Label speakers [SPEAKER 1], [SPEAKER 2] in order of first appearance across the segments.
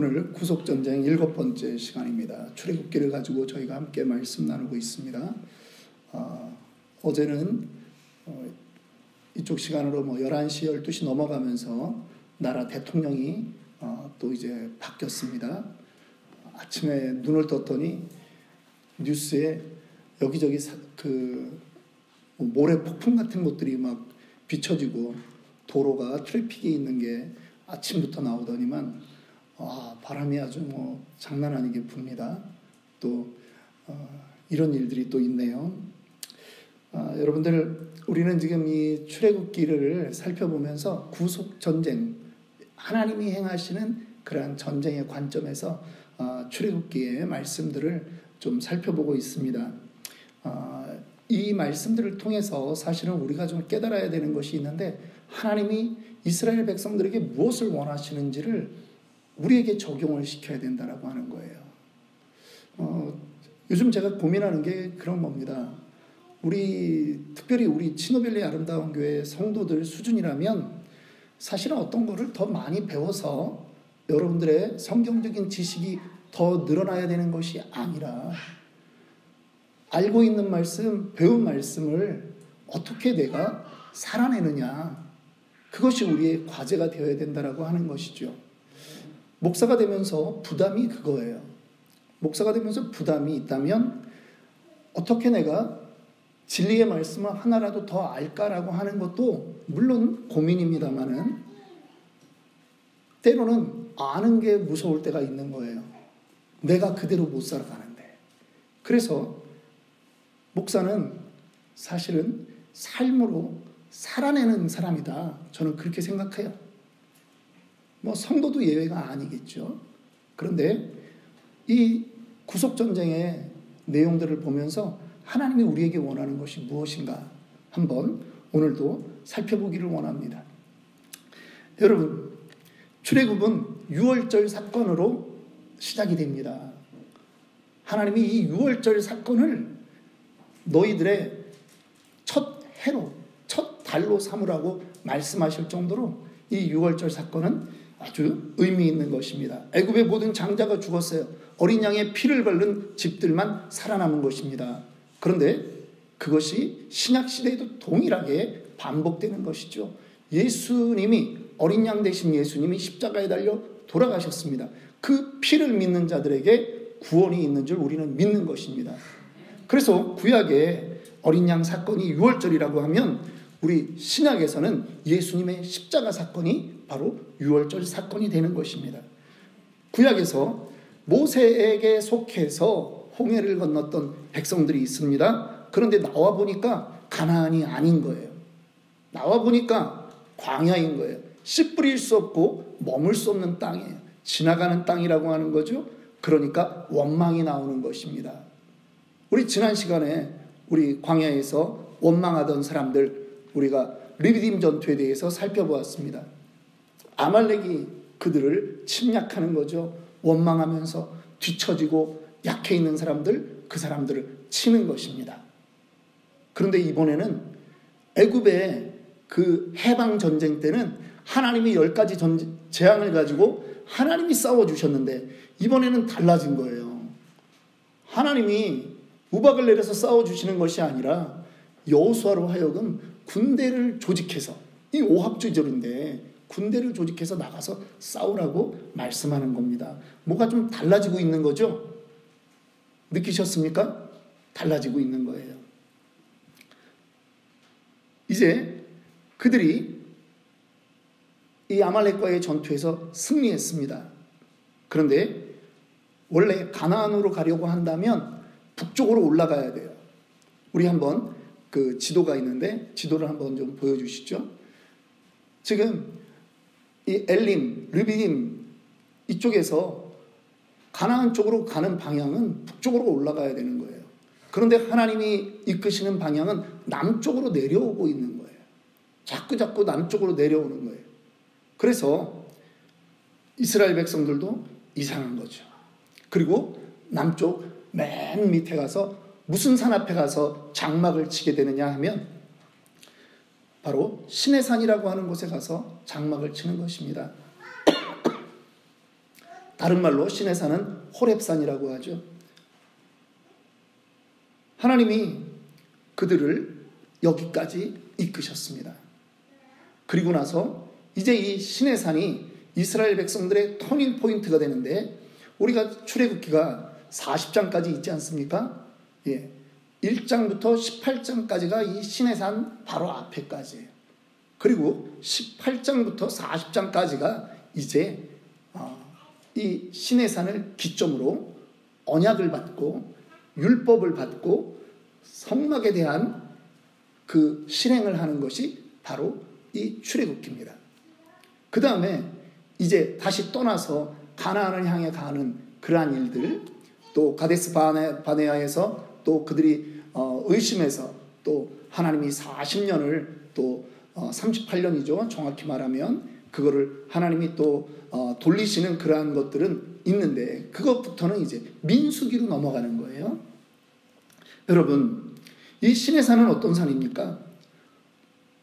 [SPEAKER 1] 오늘 구속전쟁 7번째 시간입니다. 출애굽기를 가지고 저희가 함께 말씀 나누고 있습니다. 어제는 이쪽 시간으로 11시, 12시 넘어가면서 나라 대통령이 또 이제 바뀌었습니다. 아침에 눈을 떴더니 뉴스에 여기저기 모래 폭풍 같은 것들이 막 비춰지고 도로가 트래픽이 있는 게 아침부터 나오더니만 바람이 아주 장난 아니게 붑니다. 또 이런 일들이 또 있네요. 여러분들, 우리는 지금 이 출애굽기를 살펴보면서 구속전쟁, 하나님이 행하시는 그러한 전쟁의 관점에서 출애굽기의 말씀들을 좀 살펴보고 있습니다. 이 말씀들을 통해서 사실은 우리가 좀 깨달아야 되는 것이 있는데, 하나님이 이스라엘 백성들에게 무엇을 원하시는지를 우리에게 적용을 시켜야 된다라고 하는 거예요. 요즘 제가 고민하는 게 그런 겁니다. 특별히 우리 치노밸리 아름다운 교회 성도들 수준이라면 사실은 어떤 거를 더 많이 배워서 여러분들의 성경적인 지식이 더 늘어나야 되는 것이 아니라, 알고 있는 말씀, 배운 말씀을 어떻게 내가 살아내느냐, 그것이 우리의 과제가 되어야 된다라고 하는 것이죠. 목사가 되면서 부담이 그거예요. 목사가 되면서 부담이 있다면 어떻게 내가 진리의 말씀을 하나라도 더 알까라고 하는 것도 물론 고민입니다만은, 때로는 아는 게 무서울 때가 있는 거예요. 내가 그대로 못 살아가는데. 그래서 목사는 사실은 삶으로 살아내는 사람이다, 저는 그렇게 생각해요. 성도도 예외가 아니겠죠. 그런데 이 구속전쟁의 내용들을 보면서 하나님이 우리에게 원하는 것이 무엇인가 한번 오늘도 살펴보기를 원합니다. 여러분, 출애굽은 유월절 사건으로 시작이 됩니다. 하나님이 이 유월절 사건을 너희들의 첫 해로, 첫 달로 삼으라고 말씀하실 정도로 이 유월절 사건은 아주 의미 있는 것입니다. 애굽의 모든 장자가 죽었어요. 어린 양의 피를 바른 집들만 살아남은 것입니다. 그런데 그것이 신약시대에도 동일하게 반복되는 것이죠. 예수님이, 어린 양 되신 예수님이 십자가에 달려 돌아가셨습니다. 그 피를 믿는 자들에게 구원이 있는 줄 우리는 믿는 것입니다. 그래서 구약의 어린 양 사건이 유월절이라고 하면 우리 신약에서는 예수님의 십자가 사건이 바로 유월절 사건이 되는 것입니다. 구약에서 모세에게 속해서 홍해를 건넜던 백성들이 있습니다. 그런데 나와 보니까 가나안이 아닌 거예요. 나와 보니까 광야인 거예요. 씨 뿌릴 수 없고 머물 수 없는 땅이에요. 지나가는 땅이라고 하는 거죠. 그러니까 원망이 나오는 것입니다. 우리 지난 시간에 우리 광야에서 원망하던 사람들, 우리가 르비딤 전투에 대해서 살펴보았습니다. 아말렉이 그들을 침략하는 거죠. 원망하면서 뒤처지고 약해 있는 사람들, 그 사람들을 치는 것입니다. 그런데 이번에는 애굽의 그 해방 전쟁 때는 하나님이 10가지 재앙을 가지고 하나님이 싸워주셨는데, 이번에는 달라진 거예요. 하나님이 우박을 내려서 싸워주시는 것이 아니라 여호수아로 하여금 군대를 조직해서, 이 오합지졸인데 군대를 조직해서 나가서 싸우라고 말씀하는 겁니다. 뭐가 좀 달라지고 있는 거죠? 느끼셨습니까? 달라지고 있는 거예요. 이제 그들이 이 아말렉과의 전투에서 승리했습니다. 그런데 원래 가나안으로 가려고 한다면 북쪽으로 올라가야 돼요. 우리 한번 그 지도가 있는데 지도를 한번 좀 보여주시죠. 지금 이 엘림, 르비딤 이쪽에서 가나안 쪽으로 가는 방향은 북쪽으로 올라가야 되는 거예요. 그런데 하나님이 이끄시는 방향은 남쪽으로 내려오고 있는 거예요. 자꾸 남쪽으로 내려오는 거예요. 그래서 이스라엘 백성들도 이상한 거죠. 그리고 남쪽 맨 밑에 가서 무슨 산 앞에 가서 장막을 치게 되느냐 하면 바로 시내산이라고 하는 곳에 가서 장막을 치는 것입니다. 다른 말로 시내산은 호렙산이라고 하죠. 하나님이 그들을 여기까지 이끄셨습니다. 그리고 나서 이제 이 시내산이 이스라엘 백성들의 터닝 포인트가 되는데, 우리가 출애굽기가 40장까지 있지 않습니까? 예. 1장부터 18장까지가 이 시내산 바로 앞에까지예요. 그리고 18장부터 40장까지가 이제 이 시내산을 기점으로 언약을 받고 율법을 받고 성막에 대한 그 실행을 하는 것이 바로 이 출애굽기입니다. 그 다음에 이제 다시 떠나서 가나안을 향해 가는 그러한 일들, 또 가데스 바네아에서 또 그들이 의심해서 또 하나님이 40년을 또 38년이죠. 정확히 말하면 그거를 하나님이 또 돌리시는 그러한 것들은 있는데, 그것부터는 이제 민수기로 넘어가는 거예요. 여러분, 이 시내산은 어떤 산입니까?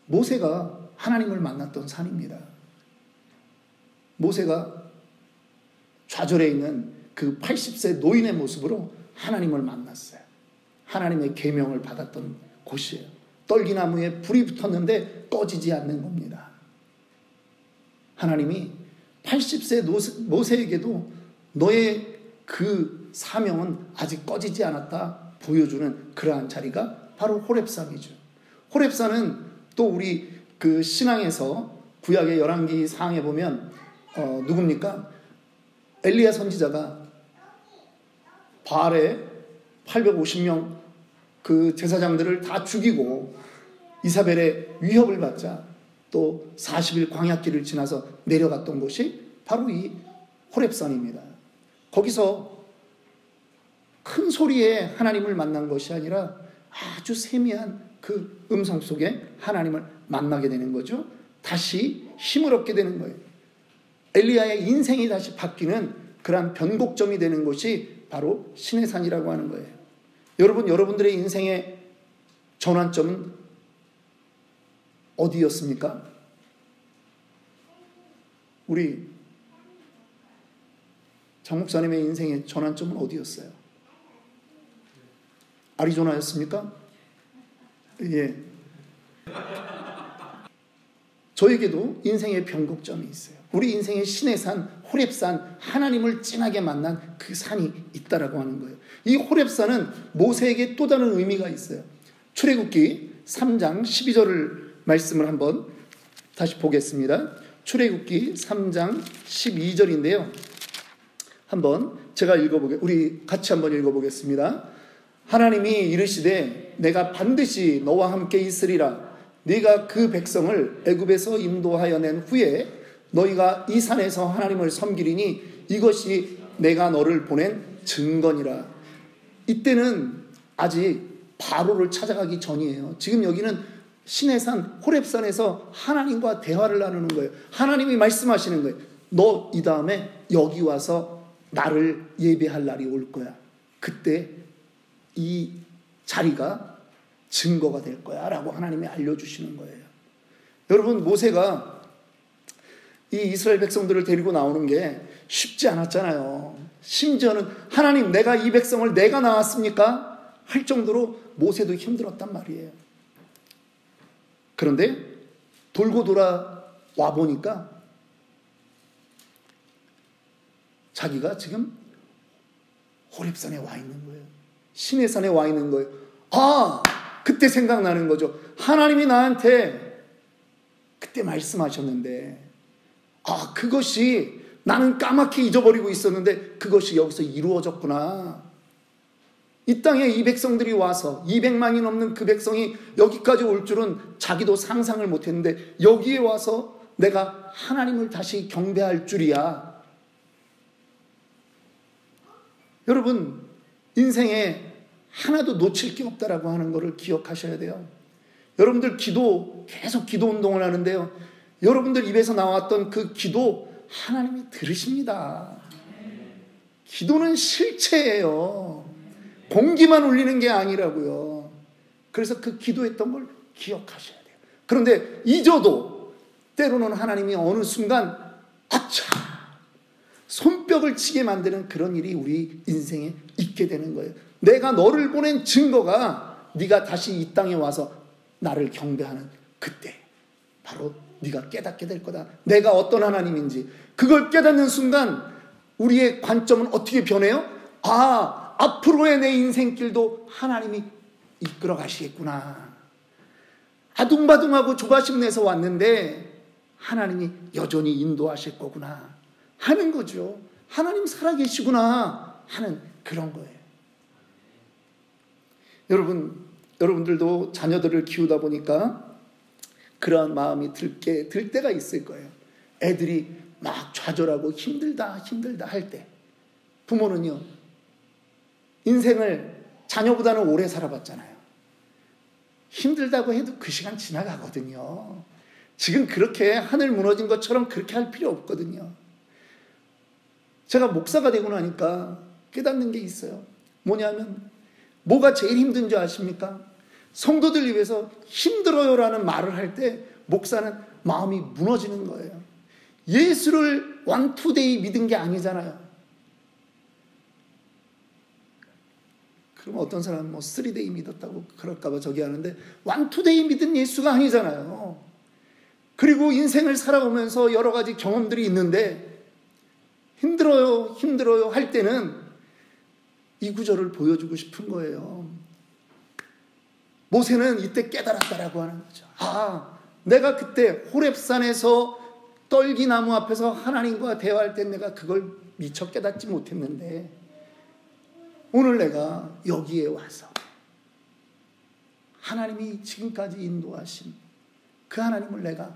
[SPEAKER 1] 모세가 하나님을 만났던 산입니다. 모세가 좌절해 있는 그 80세 노인의 모습으로 하나님을 만났어요. 하나님의 계명을 받았던 곳이에요. 떨기나무에 불이 붙었는데 꺼지지 않는 겁니다. 하나님이 80세 모세에게도 너의 그 사명은 아직 꺼지지 않았다 보여주는 그러한 자리가 바로 호렙산이죠. 호렙산은 또 우리 그 신앙에서 구약의 열왕기 사항에 보면 누굽니까? 엘리야 선지자가 바알의 850명 그 제사장들을 다 죽이고 이사벨의 위협을 받자 또 40일 광야길을 지나서 내려갔던 곳이 바로 이 호렙산입니다. 거기서 큰 소리에 하나님을 만난 것이 아니라 아주 세미한 그 음성 속에 하나님을 만나게 되는 거죠. 다시 힘을 얻게 되는 거예요. 엘리야의 인생이 다시 바뀌는 그러한 변곡점이 되는 것이 바로 시내산이라고 하는 거예요. 여러분, 여러분들의 인생의 전환점은 어디였습니까? 우리 장 목사님의 인생의 전환점은 어디였어요? 아리조나였습니까? 예. 저에게도 인생의 변곡점이 있어요. 우리 인생의 시내산, 호렙산, 하나님을 진하게 만난 그 산이 있다라고 하는 거예요. 이 호렙산은 모세에게 또 다른 의미가 있어요. 출애굽기 3장 12절을 말씀을 한번 다시 보겠습니다. 출애굽기 3장 12절인데요. 한번 제가 우리 같이 한번 읽어보겠습니다. 하나님이 이르시되 내가 반드시 너와 함께 있으리라. 네가 그 백성을 애굽에서 인도하여 낸 후에 너희가 이 산에서 하나님을 섬기리니 이것이 내가 너를 보낸 증거니라. 이때는 아직 바로를 찾아가기 전이에요. 지금 여기는 시내산 호렙산에서 하나님과 대화를 나누는 거예요. 하나님이 말씀하시는 거예요. 너 이 다음에 여기 와서 나를 예배할 날이 올 거야. 그때 이 자리가 증거가 될 거야 라고 하나님이 알려주시는 거예요. 여러분, 모세가 이 이스라엘 백성들을 데리고 나오는 게 쉽지 않았잖아요. 심지어는 하나님, 내가 이 백성을 내가 낳았습니까? 할 정도로 모세도 힘들었단 말이에요. 그런데 돌고 돌아 와보니까 자기가 지금 호렙산에 와 있는 거예요. 시내산에 와 있는 거예요. 그때 생각나는 거죠. 하나님이 나한테 그때 말씀하셨는데, 그것이 나는 까맣게 잊어버리고 있었는데 그것이 여기서 이루어졌구나. 이 땅에 이 백성들이 와서 200만이 넘는 그 백성이 여기까지 올 줄은 자기도 상상을 못했는데 여기에 와서 내가 하나님을 다시 경배할 줄이야. 여러분, 인생에 하나도 놓칠 게 없다라고 하는 것을 기억하셔야 돼요. 여러분들 계속 기도 운동을 하는데요. 여러분들 입에서 나왔던 그 기도 하나님이 들으십니다. 기도는 실체예요. 공기만 울리는 게 아니라고요. 그래서 그 기도했던 걸 기억하셔야 돼요. 그런데 잊어도 때로는 하나님이 어느 순간 손뼉을 치게 만드는 그런 일이 우리 인생에 있게 되는 거예요. 내가 너를 보낸 증거가 네가 다시 이 땅에 와서 나를 경배하는 그때 바로 네가 깨닫게 될 거다. 내가 어떤 하나님인지 그걸 깨닫는 순간 우리의 관점은 어떻게 변해요? 앞으로의 내 인생길도 하나님이 이끌어 가시겠구나. 아둥바둥하고 조바심 내서 왔는데 하나님이 여전히 인도하실 거구나 하는 거죠. 하나님 살아계시구나 하는 그런 거예요. 여러분들도 자녀들을 키우다 보니까 그런 마음이 들 때가 있을 거예요. 애들이 막 좌절하고 힘들다 할 때 부모는요, 인생을 자녀보다는 오래 살아봤잖아요. 힘들다고 해도 그 시간 지나가거든요. 지금 그렇게 하늘 무너진 것처럼 그렇게 할 필요 없거든요. 제가 목사가 되고 나니까 깨닫는 게 있어요. 뭐냐면 뭐가 제일 힘든 줄 아십니까? 성도들 위해서 힘들어요라는 말을 할 때 목사는 마음이 무너지는 거예요. 예수를 원투데이 믿은 게 아니잖아요. 그럼 어떤 사람은 뭐 3데이 믿었다고 그럴까봐 저기 하는데 원투데이 믿은 예수가 아니잖아요. 그리고 인생을 살아오면서 여러 가지 경험들이 있는데 힘들어요 할 때는 이 구절을 보여주고 싶은 거예요. 모세는 이때 깨달았다라고 하는 거죠. 내가 그때 호렙산에서 떨기나무 앞에서 하나님과 대화할 때 내가 그걸 미처 깨닫지 못했는데 오늘 내가 여기에 와서 하나님이 지금까지 인도하신 그 하나님을 내가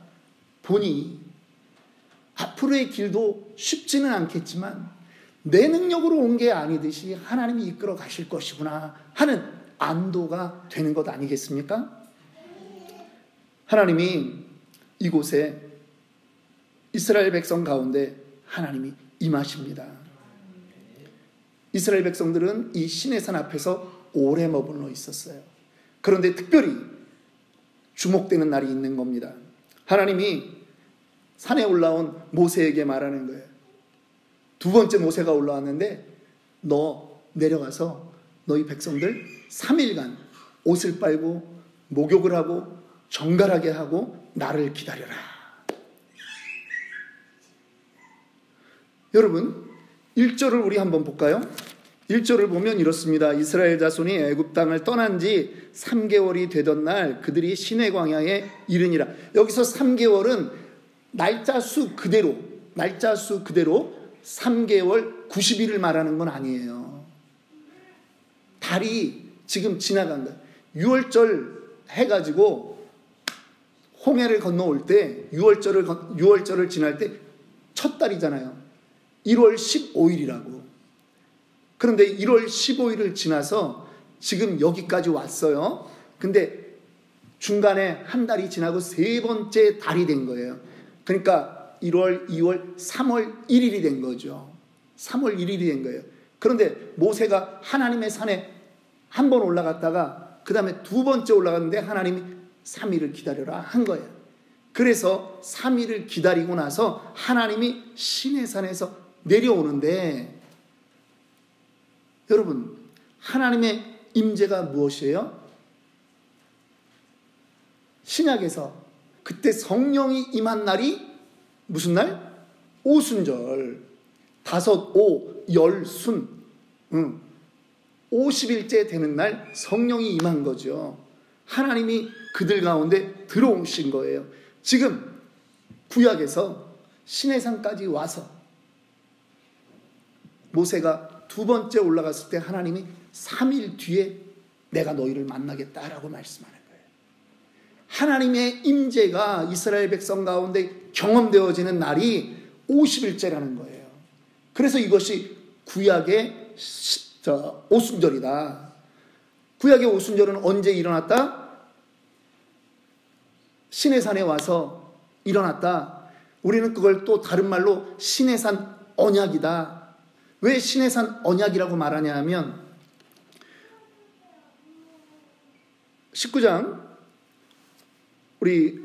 [SPEAKER 1] 보니 앞으로의 길도 쉽지는 않겠지만 내 능력으로 온 게 아니듯이 하나님이 이끌어 가실 것이구나 하는 안도가 되는 것 아니겠습니까? 하나님이 이곳에 이스라엘 백성 가운데 하나님이 임하십니다. 이스라엘 백성들은 이 시내산 앞에서 오래 머물러 있었어요. 그런데 특별히 주목되는 날이 있는 겁니다. 하나님이 산에 올라온 모세에게 말하는 거예요. 두 번째 모세가 올라왔는데 너 내려가서 너희 백성들 3일간 옷을 빨고 목욕을 하고 정갈하게 하고 나를 기다려라. 여러분 1절을 우리 한번 볼까요? 1절을 보면 이렇습니다. 이스라엘 자손이 애굽 땅을 떠난 지 3개월이 되던 날 그들이 시내 광야에 이르니라. 여기서 3개월은 날짜 수 그대로 3개월 90일을 말하는 건 아니에요. 달이 지금 지나간 거예요. 6월절 해가지고 홍해를 건너올 때 6월절을 지날 때 첫 달이잖아요. 1월 15일이라고. 그런데 1월 15일을 지나서 지금 여기까지 왔어요. 근데 중간에 한 달이 지나고 세 번째 달이 된 거예요. 그러니까 1월, 2월, 3월 1일이 된 거죠. 3월 1일이 된 거예요. 그런데 모세가 하나님의 산에 한 번 올라갔다가 그 다음에 두 번째 올라갔는데 하나님이 3일을 기다려라 한 거예요. 그래서 3일을 기다리고 나서 하나님이 시내산에서 내려오는데 여러분 하나님의 임재가 무엇이에요? 신약에서 그때 성령이 임한 날이 무슨 날? 오순절. 5, 5, 열순 50일째 되는 날 성령이 임한 거죠. 하나님이 그들 가운데 들어오신 거예요. 지금 구약에서 시내산까지 와서 모세가 두 번째 올라갔을 때 하나님이 3일 뒤에 내가 너희를 만나겠다라고 말씀하는 거예요. 하나님의 임재가 이스라엘 백성 가운데 경험되어지는 날이 50일째라는 거예요. 그래서 이것이 구약의 오순절이다. 구약의 오순절은 언제 일어났다? 시내산에 와서 일어났다. 우리는 그걸 또 다른 말로 시내산 언약이다. 왜 시내산 언약이라고 말하냐 하면 19장 우리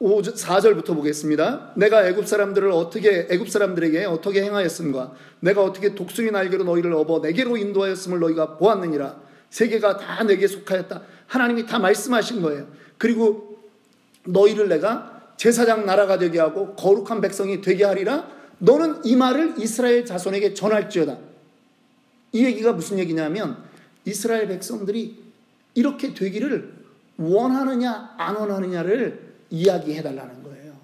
[SPEAKER 1] 4절부터 보겠습니다. 내가 애굽 사람들에게 어떻게 행하였음과 내가 어떻게 독수리 날개로 너희를 업어 내게로 인도하였음을 너희가 보았느니라. 세계가 다 내게 속하였다. 하나님이 다 말씀하신 거예요. 그리고 너희를 내가 제사장 나라가 되게 하고 거룩한 백성이 되게 하리라. 너는 이 말을 이스라엘 자손에게 전할지어다. 이 얘기가 무슨 얘기냐면 이스라엘 백성들이 이렇게 되기를 원하느냐 안 원하느냐를 이야기해달라는 거예요.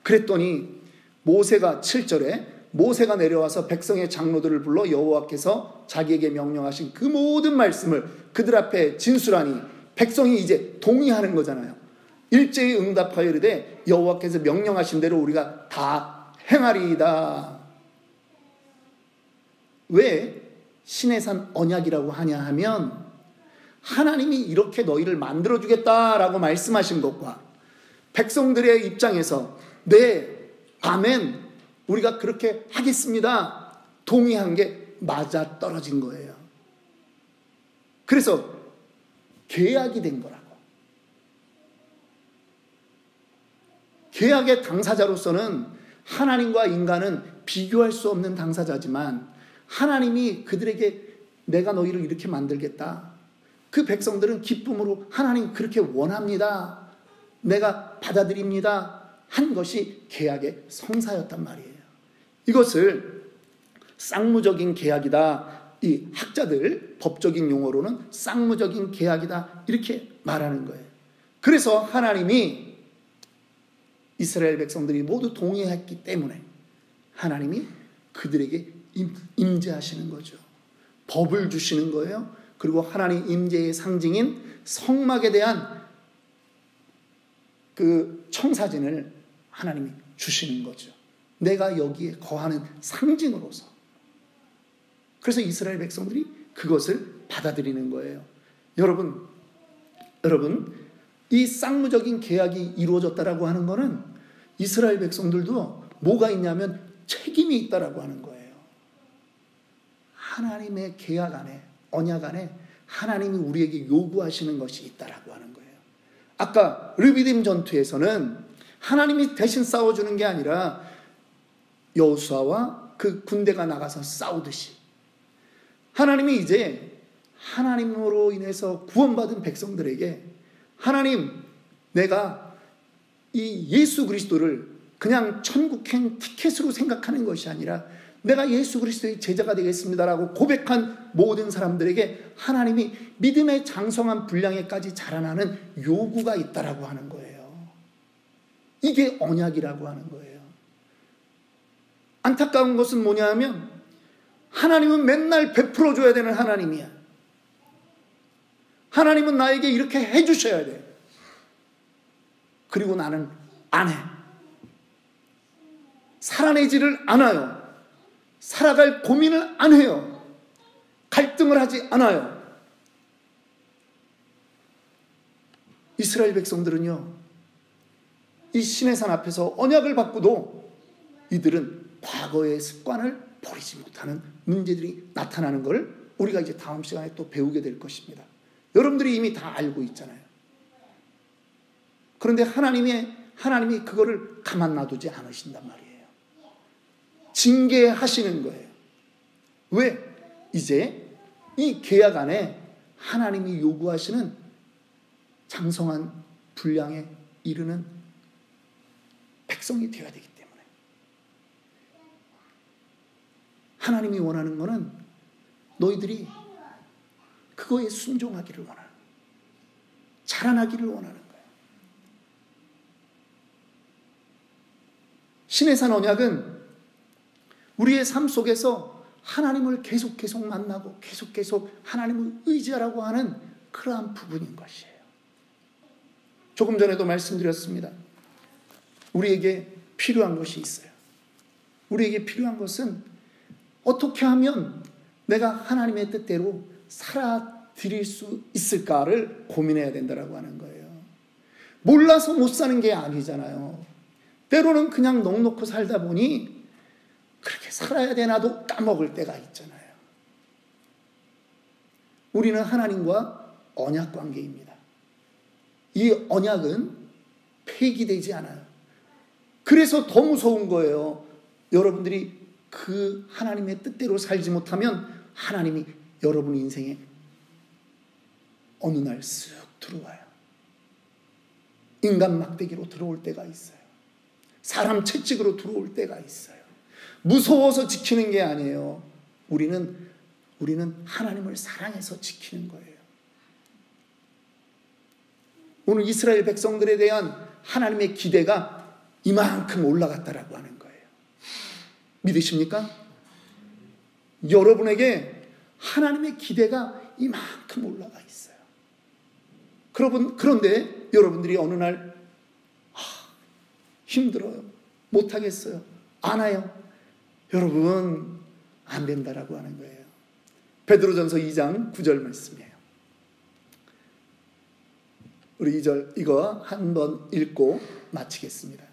[SPEAKER 1] 그랬더니 모세가 7절에 모세가 내려와서 백성의 장로들을 불러 여호와께서 자기에게 명령하신 그 모든 말씀을 그들 앞에 진술하니 백성이 이제 동의하는 거잖아요. 일제히 응답하여 이르되 여호와께서 명령하신 대로 우리가 다 행하리이다. 왜 시내산 언약이라고 하냐 하면 하나님이 이렇게 너희를 만들어주겠다라고 말씀하신 것과 백성들의 입장에서 네, 아멘, 우리가 그렇게 하겠습니다 동의한 게 맞아떨어진 거예요. 그래서 계약이 된 거라고. 계약의 당사자로서는 하나님과 인간은 비교할 수 없는 당사자지만 하나님이 그들에게 내가 너희를 이렇게 만들겠다. 그 백성들은 기쁨으로 하나님 그렇게 원합니다. 내가 받아들입니다. 한 것이 계약의 성사였단 말이에요. 이것을 쌍무적인 계약이다. 이 학자들 법적인 용어로는 쌍무적인 계약이다. 이렇게 말하는 거예요. 그래서 하나님이 이스라엘 백성들이 모두 동의했기 때문에 하나님이 그들에게 임재하시는 거죠. 법을 주시는 거예요. 그리고 하나님 임재의 상징인 성막에 대한 그 청사진을 하나님이 주시는 거죠. 내가 여기에 거하는 상징으로서. 그래서 이스라엘 백성들이 그것을 받아들이는 거예요. 여러분, 이 쌍무적인 계약이 이루어졌다라고 하는 것은 이스라엘 백성들도 뭐가 있냐면 책임이 있다라고 하는 거예요. 하나님의 계약 안에, 언약 안에 하나님이 우리에게 요구하시는 것이 있다라고 하는 거예요. 아까 르비딤 전투에서는 하나님이 대신 싸워주는 게 아니라 여호수아와 그 군대가 나가서 싸우듯이 하나님이 이제 하나님으로 인해서 구원받은 백성들에게 하나님, 내가 이 예수 그리스도를 그냥 천국행 티켓으로 생각하는 것이 아니라 내가 예수 그리스도의 제자가 되겠습니다라고 고백한 모든 사람들에게 하나님이 믿음의 장성한 분량에까지 자라나는 요구가 있다라고 하는 거예요. 이게 언약이라고 하는 거예요. 안타까운 것은 뭐냐 하면 하나님은 맨날 베풀어줘야 되는 하나님이야. 하나님은 나에게 이렇게 해주셔야 돼. 그리고 나는 안 해. 살아내지를 않아요. 살아갈 고민을 안 해요. 갈등을 하지 않아요. 이스라엘 백성들은요, 이 시내산 앞에서 언약을 받고도 이들은 과거의 습관을 버리지 못하는 문제들이 나타나는 걸 우리가 이제 다음 시간에 또 배우게 될 것입니다. 여러분들이 이미 다 알고 있잖아요. 그런데 하나님이 그거를 가만 놔두지 않으신단 말이에요. 징계하시는 거예요. 왜? 이제 이 계약 안에 하나님이 요구하시는 장성한 분량에 이르는 백성이 되어야 되기 때문에 하나님이 원하는 것은 너희들이 그거에 순종하기를 원하는 거예요. 자라나기를 원하는 거예요. 시내산 언약은 우리의 삶 속에서 하나님을 계속 만나고 계속 하나님을 의지하라고 하는 그러한 부분인 것이에요. 조금 전에도 말씀드렸습니다. 우리에게 필요한 것이 있어요. 우리에게 필요한 것은 어떻게 하면 내가 하나님의 뜻대로 살아드릴 수 있을까를 고민해야 된다고 하는 거예요. 몰라서 못 사는 게 아니잖아요. 때로는 그냥 넉넉히 살다 보니 그렇게 살아야 되나도 까먹을 때가 있잖아요. 우리는 하나님과 언약 관계입니다. 이 언약은 폐기되지 않아요. 그래서 더 무서운 거예요. 여러분들이 그 하나님의 뜻대로 살지 못하면 하나님이 여러분 인생에 어느 날 쓱 들어와요. 인간 막대기로 들어올 때가 있어요. 사람 채찍으로 들어올 때가 있어요. 무서워서 지키는 게 아니에요. 우리는 하나님을 사랑해서 지키는 거예요. 오늘 이스라엘 백성들에 대한 하나님의 기대가 이만큼 올라갔다라고 하는 거예요. 믿으십니까? 여러분에게 하나님의 기대가 이만큼 올라가 있어요. 그런데 여러분들이 어느 날 힘들어요. 못하겠어요. 안 와요. 여러분 안 된다라고 하는 거예요. 베드로전서 2장 9절 말씀이에요. 우리 2절 이거 한번 읽고 마치겠습니다.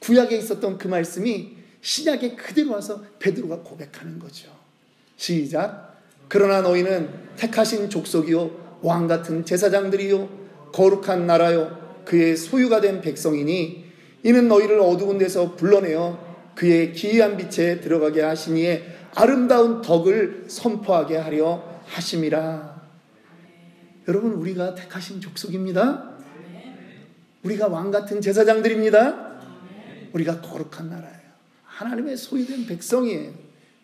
[SPEAKER 1] 구약에 있었던 그 말씀이 신약에 그대로 와서 베드로가 고백하는 거죠. 시작. 그러나 너희는 택하신 족속이요 왕같은 제사장들이요 거룩한 나라요 그의 소유가 된 백성이니 이는 너희를 어두운 데서 불러내어 그의 기이한 빛에 들어가게 하시니에 아름다운 덕을 선포하게 하려 하심이라. 여러분 우리가 택하신 족속입니다. 우리가 왕같은 제사장들입니다. 우리가 거룩한 나라예요. 하나님의 소유된 백성이에요.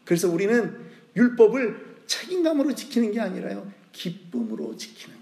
[SPEAKER 1] 그래서 우리는 율법을 책임감으로 지키는 게 아니라요 기쁨으로 지키는 거예요.